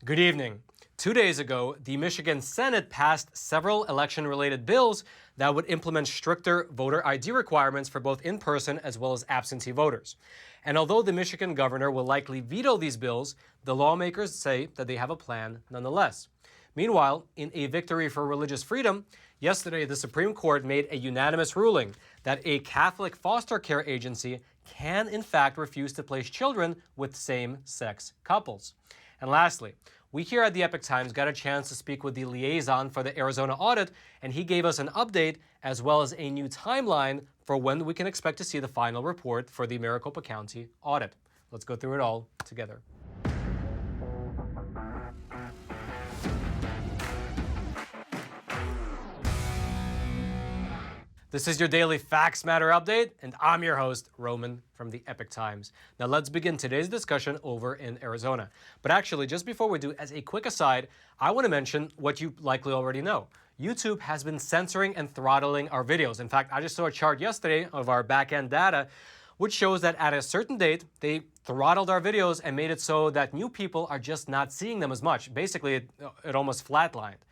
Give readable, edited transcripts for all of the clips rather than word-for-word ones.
Good evening. 2 days ago, the Michigan Senate passed several election-related bills that would implement stricter voter ID requirements for both in-person as well as absentee voters. And although the Michigan governor will likely veto these bills, the lawmakers say that they have a plan nonetheless. Meanwhile, in a victory for religious freedom, yesterday the Supreme Court made a unanimous ruling that a Catholic foster care agency can in fact refuse to place children with same-sex couples. And lastly, we here at the Epoch Times got a chance to speak with the liaison for the Arizona audit, and he gave us an update as well as a new timeline for when we can expect to see the final report for the Maricopa County audit. Let's go through it all together. This is your daily Facts Matter update, and I'm your host, Roman from the Epoch Times. Now let's begin today's discussion over in Arizona. But actually, just before we do, as a quick aside, I want to mention what you likely already know. YouTube has been censoring and throttling our videos. In fact, I just saw a chart yesterday of our back-end data, which shows that at a certain date, they throttled our videos and made it so that new people are just not seeing them as much. Basically, it almost flatlined.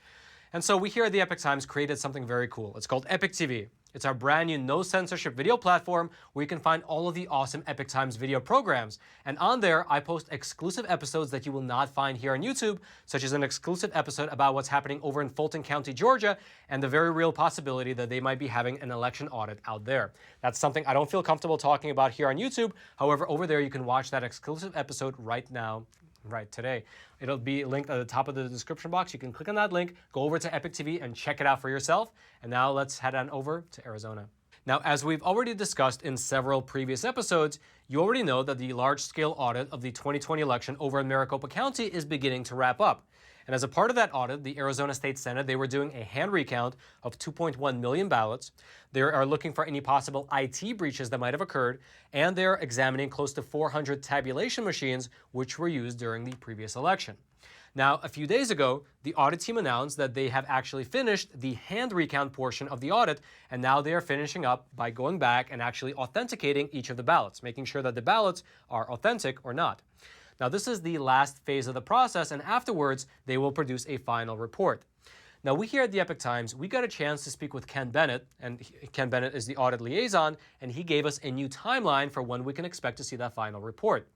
And so we here at the Epoch Times created something very cool. It's called Epoch TV. It's our brand new no censorship video platform where you can find all of the awesome Epoch Times video programs. And on there, I post exclusive episodes that you will not find here on YouTube, such as an exclusive episode about what's happening over in Fulton County, Georgia, and the very real possibility that they might be having an election audit out there. That's something I don't feel comfortable talking about here on YouTube. However, over there, you can watch that exclusive episode right now. Right today. It'll be linked at the top of the description box. You can click on that link, go over to Epoch TV and check it out for yourself. And now let's head on over to Arizona. Now, as we've already discussed in several previous episodes, you already know that the large-scale audit of the 2020 election over in Maricopa County is beginning to wrap up. And as a part of that audit, the Arizona State Senate, they were doing a hand recount of 2.1 million ballots. They are looking for any possible IT breaches that might have occurred, and they're examining close to 400 tabulation machines which were used during the previous election. Now, a few days ago, the audit team announced that they have actually finished the hand recount portion of the audit, and now they are finishing up by going back and actually authenticating each of the ballots, making sure that the ballots are authentic or not. Now, this is the last phase of the process, and afterwards, they will produce a final report. Now, we here at the Epoch Times, we got a chance to speak with Ken Bennett, and Ken Bennett is the audit liaison, and he gave us a new timeline for when we can expect to see that final report.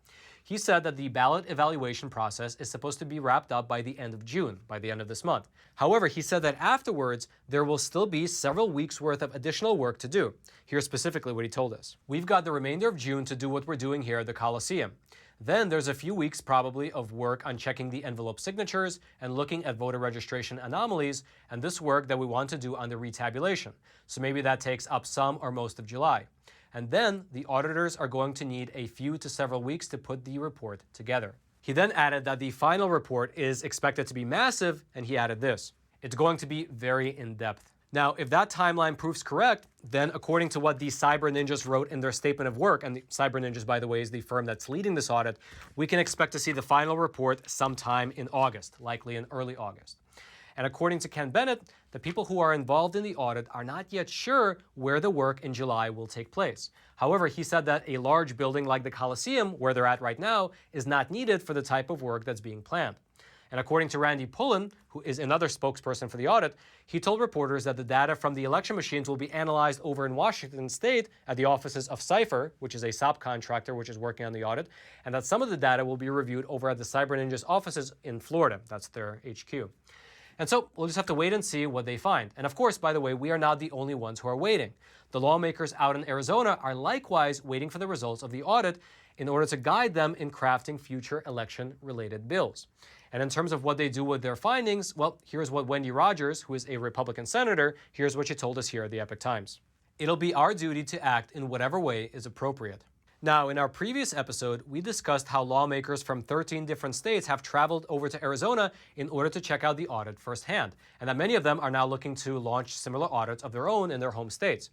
He said that the ballot evaluation process is supposed to be wrapped up by the end of June, by the end of this month. However, he said that afterwards, there will still be several weeks worth of additional work to do. Here's specifically what he told us. We've got the remainder of June to do what we're doing here at the Coliseum. Then there's a few weeks probably of work on checking the envelope signatures and looking at voter registration anomalies and this work that we want to do on the retabulation. So maybe that takes up some or most of July. And then the auditors are going to need a few to several weeks to put the report together. He then added that the final report is expected to be massive, and he added this: it's going to be very in-depth. Now, if that timeline proves correct, then according to what the Cyber Ninjas wrote in their statement of work, and the Cyber Ninjas, by the way, is the firm that's leading this audit, we can expect to see the final report sometime in August, likely in early August. And according to Ken Bennett, the people who are involved in the audit are not yet sure where the work in July will take place. However, he said that a large building like the Coliseum, where they're at right now, is not needed for the type of work that's being planned. And according to Randy Pullen, who is another spokesperson for the audit, he told reporters that the data from the election machines will be analyzed over in Washington State at the offices of Cipher, which is a subcontractor which is working on the audit, and that some of the data will be reviewed over at the Cyber Ninjas offices in Florida. That's their HQ. And so we'll just have to wait and see what they find. And of course, by the way, we are not the only ones who are waiting. The lawmakers out in Arizona are likewise waiting for the results of the audit in order to guide them in crafting future election-related bills. And in terms of what they do with their findings, well, here's what Wendy Rogers, who is a Republican senator, here's what she told us here at the Epoch Times. It'll be our duty to act in whatever way is appropriate. Now, in our previous episode, we discussed how lawmakers from 13 different states have traveled over to Arizona in order to check out the audit firsthand, and that many of them are now looking to launch similar audits of their own in their home states.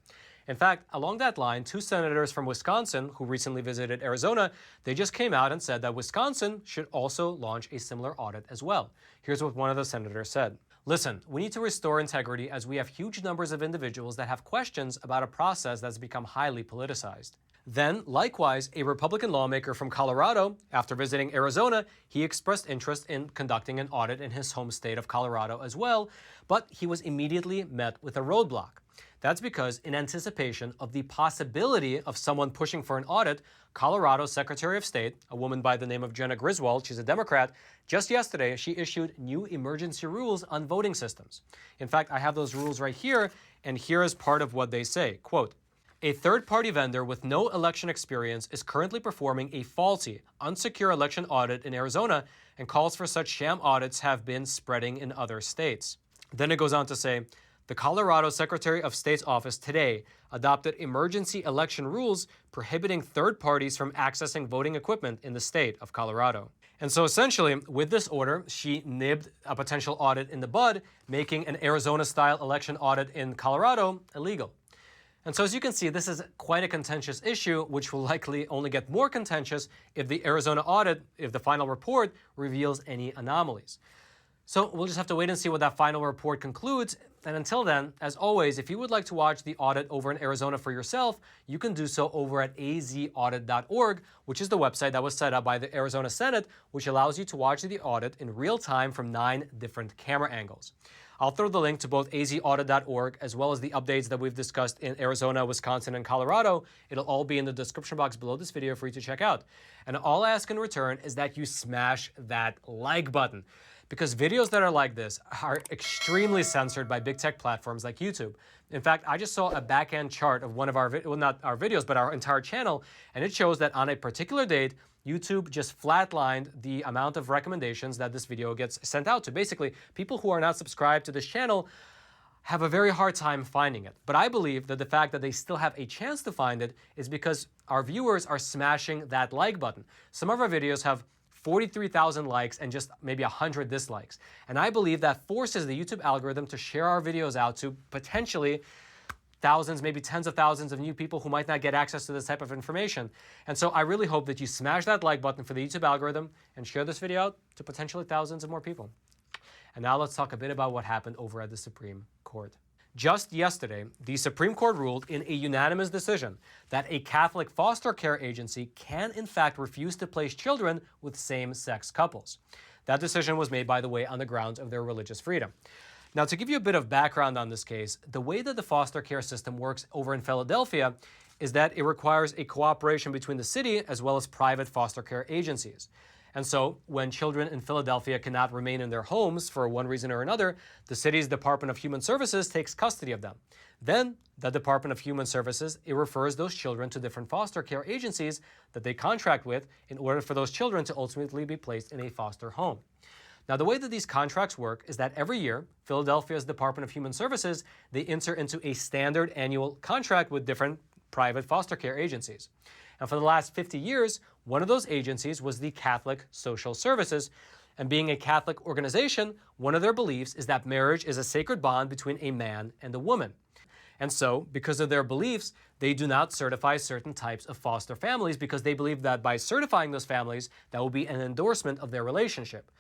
In fact, along that line, 2 senators from Wisconsin who recently visited Arizona, they just came out and said that Wisconsin should also launch a similar audit as well. Here's what one of the senators said. Listen, we need to restore integrity as we have huge numbers of individuals that have questions about a process that's become highly politicized. Then, likewise, a Republican lawmaker from Colorado, after visiting Arizona, he expressed interest in conducting an audit in his home state of Colorado as well, but he was immediately met with a roadblock. That's because, in anticipation of the possibility of someone pushing for an audit, Colorado's Secretary of State, a woman by the name of Jenna Griswold, she's a Democrat, just yesterday she issued new emergency rules on voting systems. In fact, I have those rules right here, and here is part of what they say. Quote, "A third-party vendor with no election experience is currently performing a faulty, unsecure election audit in Arizona, and calls for such sham audits have been spreading in other states." Then it goes on to say, "The Colorado Secretary of State's office today adopted emergency election rules prohibiting third parties from accessing voting equipment in the state of Colorado." And so essentially, with this order, she nibbed a potential audit in the bud, making an Arizona-style election audit in Colorado illegal. And so as you can see, this is quite a contentious issue, which will likely only get more contentious if the Arizona audit, if the final report reveals any anomalies. So we'll just have to wait and see what that final report concludes. And until then, as always, if you would like to watch the audit over in Arizona for yourself, you can do so over at azaudit.org, which is the website that was set up by the Arizona Senate, which allows you to watch the audit in real time from 9 different camera angles. I'll throw the link to both azaudit.org as well as the updates that we've discussed in Arizona, Wisconsin, and Colorado. It'll all be in the description box below this video for you to check out. And all I ask in return is that you smash that like button, because videos that are like this are extremely censored by big tech platforms like YouTube. In fact, I just saw a back-end chart of one of our, well, not our videos, but our entire channel, and it shows that on a particular date, YouTube just flatlined the amount of recommendations that this video gets sent out to. Basically, people who are not subscribed to this channel have a very hard time finding it. But I believe that the fact that they still have a chance to find it is because our viewers are smashing that like button. Some of our videos have 43,000 likes and just maybe 100 dislikes. And I believe that forces the YouTube algorithm to share our videos out to potentially thousands, maybe tens of thousands of new people who might not get access to this type of information. And so I really hope that you smash that like button for the YouTube algorithm and share this video out to potentially thousands of more people. And now let's talk a bit about what happened over at the Supreme Court. Just yesterday, the Supreme Court ruled in a unanimous decision that a Catholic foster care agency can in fact refuse to place children with same-sex couples. That decision was made, by the way, on the grounds of their religious freedom. Now, to give you a bit of background on this case, the way that the foster care system works over in Philadelphia is that it requires a cooperation between the city as well as private foster care agencies. And so, when children in Philadelphia cannot remain in their homes for one reason or another, the city's Department of Human Services takes custody of them. Then, the Department of Human Services, it refers those children to different foster care agencies that they contract with in order for those children to ultimately be placed in a foster home. Now, the way that these contracts work is that every year, Philadelphia's Department of Human Services, they enter into a standard annual contract with different private foster care agencies. And for the last 50 years, one of those agencies was the Catholic Social Services. And being a Catholic organization, one of their beliefs is that marriage is a sacred bond between a man and a woman. And so, because of their beliefs, they do not certify certain types of foster families because they believe that by certifying those families, that will be an endorsement of their relationship.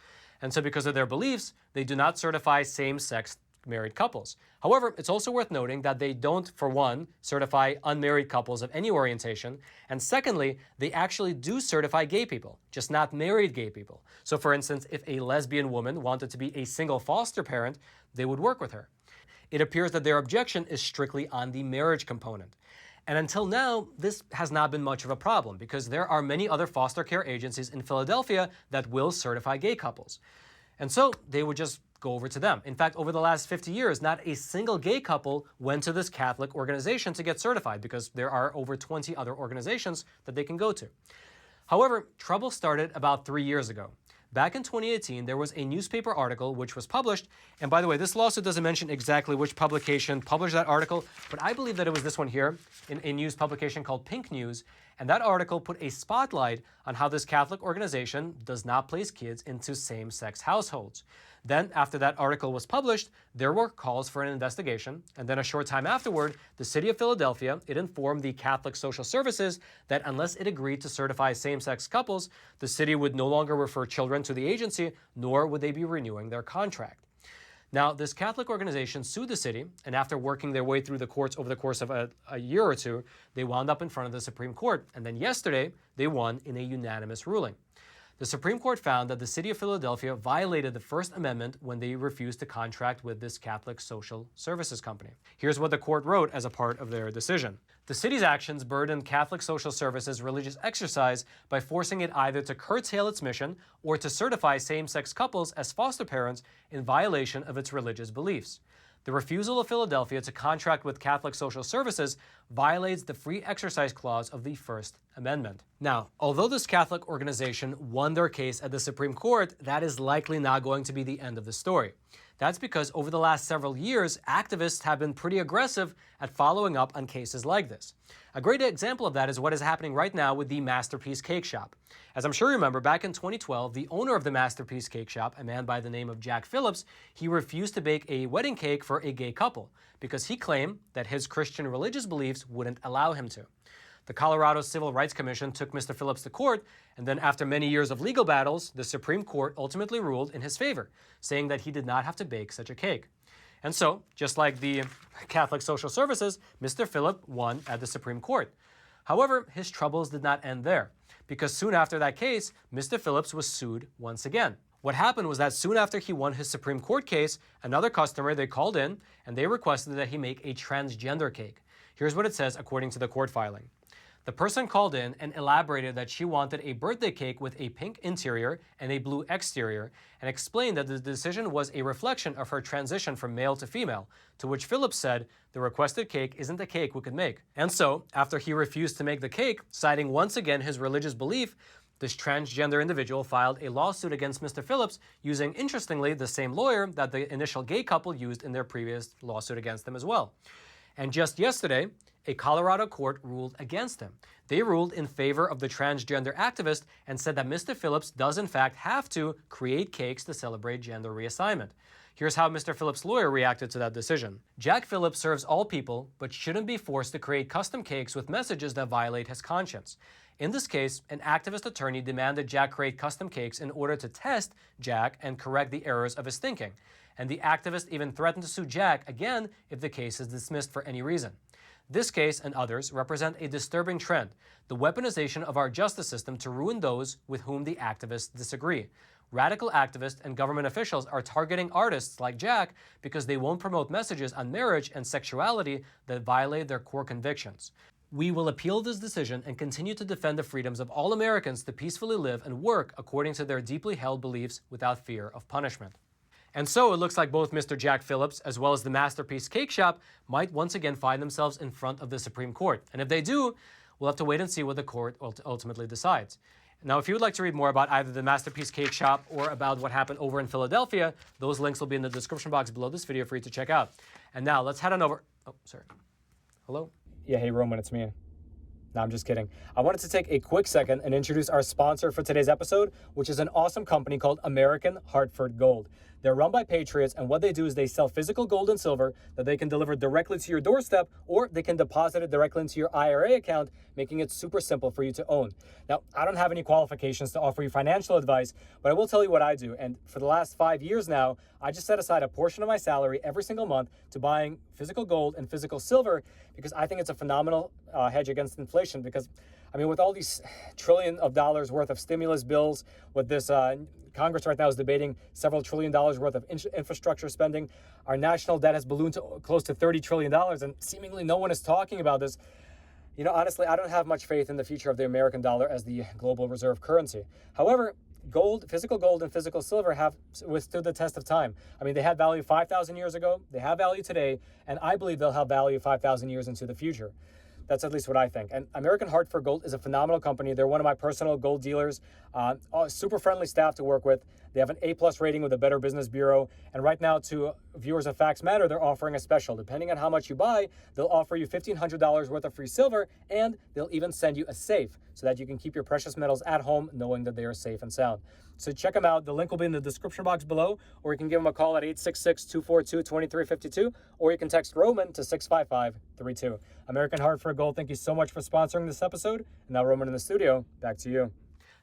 And so because of their beliefs, they do not certify same-sex married couples. However, it's also worth noting that they don't, for one, certify unmarried couples of any orientation, and secondly, they actually do certify gay people, just not married gay people. So for instance, if a lesbian woman wanted to be a single foster parent, they would work with her. It appears that their objection is strictly on the marriage component. And until now, this has not been much of a problem because there are many other foster care agencies in Philadelphia that will certify gay couples. And so they would just go over to them. In fact, over the last 50 years, not a single gay couple went to this Catholic organization to get certified because there are over 20 other organizations that they can go to. However, trouble started about 3 years ago. Back in 2018, there was a newspaper article which was published, and by the way, this lawsuit doesn't mention exactly which publication published that article, but I believe that it was this one here, in a news publication called Pink News, and that article put a spotlight on how this Catholic organization does not place kids into same-sex households. Then, after that article was published, there were calls for an investigation, and then a short time afterward, the city of Philadelphia, it informed the Catholic Social Services that unless it agreed to certify same-sex couples, the city would no longer refer children to the agency, nor would they be renewing their contract. Now, this Catholic organization sued the city, and after working their way through the courts over the course of a year or two, they wound up in front of the Supreme Court. And then yesterday, they won in a unanimous ruling. The Supreme Court found that the city of Philadelphia violated the First Amendment when they refused to contract with this Catholic social services company. Here's what the court wrote as a part of their decision. The city's actions burdened Catholic social services religious exercise by forcing it either to curtail its mission or to certify same-sex couples as foster parents in violation of its religious beliefs. The refusal of Philadelphia to contract with Catholic social services violates the free exercise clause of the First Amendment. Now, although this Catholic organization won their case at the Supreme Court, that is likely not going to be the end of the story. That's because over the last several years, activists have been pretty aggressive at following up on cases like this. A great example of that is what is happening right now with the Masterpiece Cake Shop. As I'm sure you remember, back in 2012, the owner of the Masterpiece Cake Shop, a man by the name of Jack Phillips, he refused to bake a wedding cake for a gay couple because he claimed that his Christian religious beliefs wouldn't allow him to. The Colorado Civil Rights Commission took Mr. Phillips to court, and then after many years of legal battles, the Supreme Court ultimately ruled in his favor, saying that he did not have to bake such a cake. And so, just like the Catholic Social Services, Mr. Phillips won at the Supreme Court. However, his troubles did not end there, because soon after that case, Mr. Phillips was sued once again. What happened was that soon after he won his Supreme Court case, another customer, they called in, and they requested that he make a transgender cake. Here's what it says according to the court filing. The person called in and elaborated that she wanted a birthday cake with a pink interior and a blue exterior, and explained that the decision was a reflection of her transition from male to female, to which Phillips said, "The requested cake isn't a cake we could make." And so, after he refused to make the cake, citing once again his religious belief, this transgender individual filed a lawsuit against Mr. Phillips using, interestingly, the same lawyer that the initial gay couple used in their previous lawsuit against them as well. And just yesterday, a Colorado court ruled against him. They ruled in favor of the transgender activist and said that Mr. Phillips does in fact have to create cakes to celebrate gender reassignment. Here's how Mr. Phillips' lawyer reacted to that decision. Jack Phillips serves all people, but shouldn't be forced to create custom cakes with messages that violate his conscience. In this case, an activist attorney demanded Jack create custom cakes in order to test Jack and correct the errors of his thinking. And the activist even threatened to sue Jack again if the case is dismissed for any reason. This case and others represent a disturbing trend, the weaponization of our justice system to ruin those with whom the activists disagree. Radical activists and government officials are targeting artists like Jack because they won't promote messages on marriage and sexuality that violate their core convictions. We will appeal this decision and continue to defend the freedoms of all Americans to peacefully live and work according to their deeply held beliefs without fear of punishment. And so it looks like both Mr. Jack Phillips as well as the Masterpiece Cake Shop might once again find themselves in front of the Supreme Court. And if they do, we'll have to wait and see what the court ultimately decides. Now, if you would like to read more about either the Masterpiece Cake Shop or about what happened over in Philadelphia, those links will be in the description box below this video for you to check out. And now let's head on over. Oh, sorry. Hello? Yeah, hey, Roman, it's me. No, I'm just kidding. I wanted to take a quick second and introduce our sponsor for today's episode, which is an awesome company called American Hartford Gold. They're run by patriots, and what they do is they sell physical gold and silver that they can deliver directly to your doorstep, or they can deposit it directly into your IRA account, making it super simple for you to own. Now, I don't have any qualifications to offer you financial advice, but I will tell you what I do. And for the last 5 years now, I just set aside a portion of my salary every single month to buying physical gold and physical silver because I think it's a phenomenal hedge against inflation. Because, I mean, with all these $1 trillion worth of stimulus bills, with this Congress right now is debating several $1 trillion worth of infrastructure spending. Our national debt has ballooned to close to $30 trillion, and seemingly no one is talking about this. You know, honestly, I don't have much faith in the future of the American dollar as the global reserve currency. However, physical gold and physical silver have withstood the test of time. I mean, they had value 5,000 years ago, they have value today, and I believe they'll have value 5,000 years into the future. That's at least what I think. And American Hartford Gold is a phenomenal company. They're one of my personal gold dealers. Super friendly staff to work with. They have an A+ rating with the Better Business Bureau. And right now, to viewers of Facts Matter, they're offering a special. Depending on how much you buy, they'll offer you $1,500 worth of free silver, and they'll even send you a safe so that you can keep your precious metals at home knowing that they are safe and sound. So check them out. The link will be in the description box below, or you can give them a call at 866-242-2352, or you can text Roman to 65532. American Hartford Gold, thank you so much for sponsoring this episode. And now, Roman in the studio, back to you.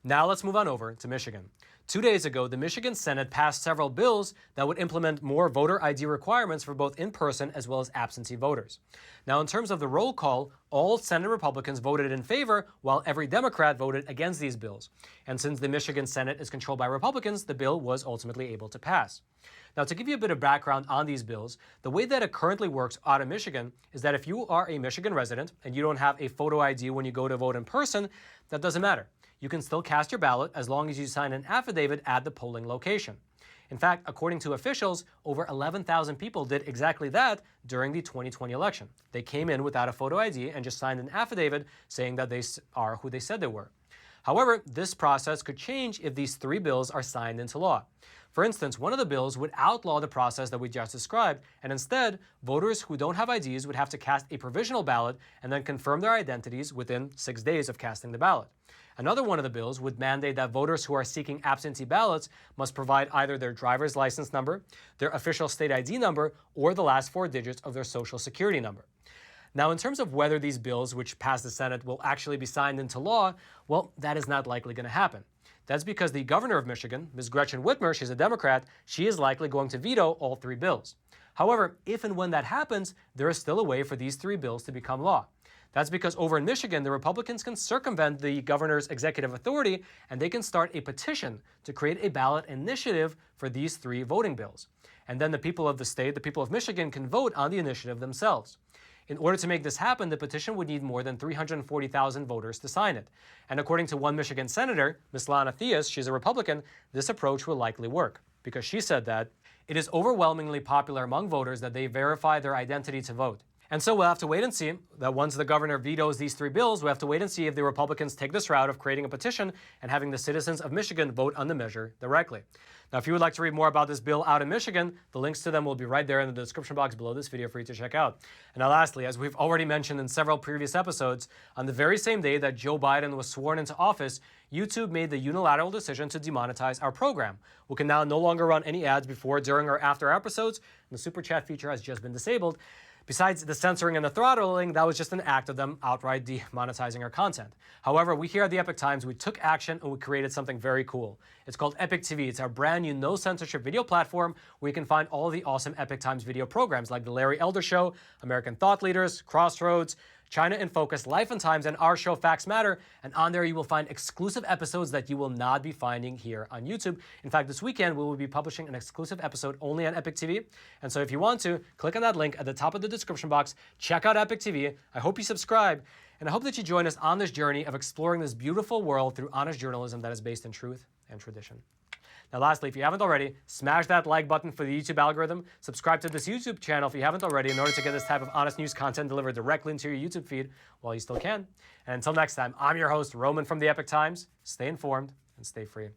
Now let's move on over to Michigan. 2 days ago, the Michigan Senate passed several bills that would implement more voter ID requirements for both in-person as well as absentee voters. Now, in terms of the roll call, all Senate Republicans voted in favor, while every Democrat voted against these bills. And since the Michigan Senate is controlled by Republicans, the bill was ultimately able to pass. Now, to give you a bit of background on these bills, the way that it currently works out of Michigan is that if you are a Michigan resident and you don't have a photo ID when you go to vote in person, that doesn't matter. You can still cast your ballot as long as you sign an affidavit at the polling location. In fact, according to officials, over 11,000 people did exactly that during the 2020 election. They came in without a photo ID and just signed an affidavit saying that they are who they said they were. However, this process could change if these 3 bills are signed into law. For instance, one of the bills would outlaw the process that we just described, and instead, voters who don't have IDs would have to cast a provisional ballot and then confirm their identities within 6 days of casting the ballot. Another one of the bills would mandate that voters who are seeking absentee ballots must provide either their driver's license number, their official state ID number, or the last 4 digits of their social security number. Now, in terms of whether these bills, which pass the Senate, will actually be signed into law, well, that is not likely going to happen. That's because the governor of Michigan, Ms. Gretchen Whitmer, she's a Democrat, she is likely going to veto all 3 bills. However, if and when that happens, there is still a way for these 3 bills to become law. That's because over in Michigan, the Republicans can circumvent the governor's executive authority and they can start a petition to create a ballot initiative for these 3 voting bills. And then the people of the state, the people of Michigan, can vote on the initiative themselves. In order to make this happen, the petition would need more than 340,000 voters to sign it. And according to one Michigan senator, Ms. Lana Theus, she's a Republican, this approach will likely work because she said that it is overwhelmingly popular among voters that they verify their identity to vote. And so we'll have to wait and see that once the governor vetoes these 3 bills, we'll have to wait and see if the Republicans take this route of creating a petition and having the citizens of Michigan vote on the measure directly. Now, if you would like to read more about this bill out in Michigan, the links to them will be right there in the description box below this video for you to check out. And now lastly, as we've already mentioned in several previous episodes, on the very same day that Joe Biden was sworn into office, YouTube made the unilateral decision to demonetize our program. We can now no longer run any ads before, during, or after our episodes, and the super chat feature has just been disabled. Besides the censoring and the throttling, that was just an act of them outright demonetizing our content. However, we here at the Epoch Times, we took action and we created something very cool. It's called Epoch TV. It's our brand new no-censorship video platform where you can find all the awesome Epoch Times video programs like The Larry Elder Show, American Thought Leaders, Crossroads, China in Focus, Life and Times, and our show Facts Matter. And on there you will find exclusive episodes that you will not be finding here on YouTube. In fact, this weekend we will be publishing an exclusive episode only on Epoch TV. And so if you want to, click on that link at the top of the description box, check out Epoch TV. I hope you subscribe, and I hope that you join us on this journey of exploring this beautiful world through honest journalism that is based in truth and tradition. Now, lastly, if you haven't already, smash that like button for the YouTube algorithm. Subscribe to this YouTube channel if you haven't already in order to get this type of honest news content delivered directly into your YouTube feed while you still can. And until next time, I'm your host, Roman from the Epoch Times. Stay informed and stay free.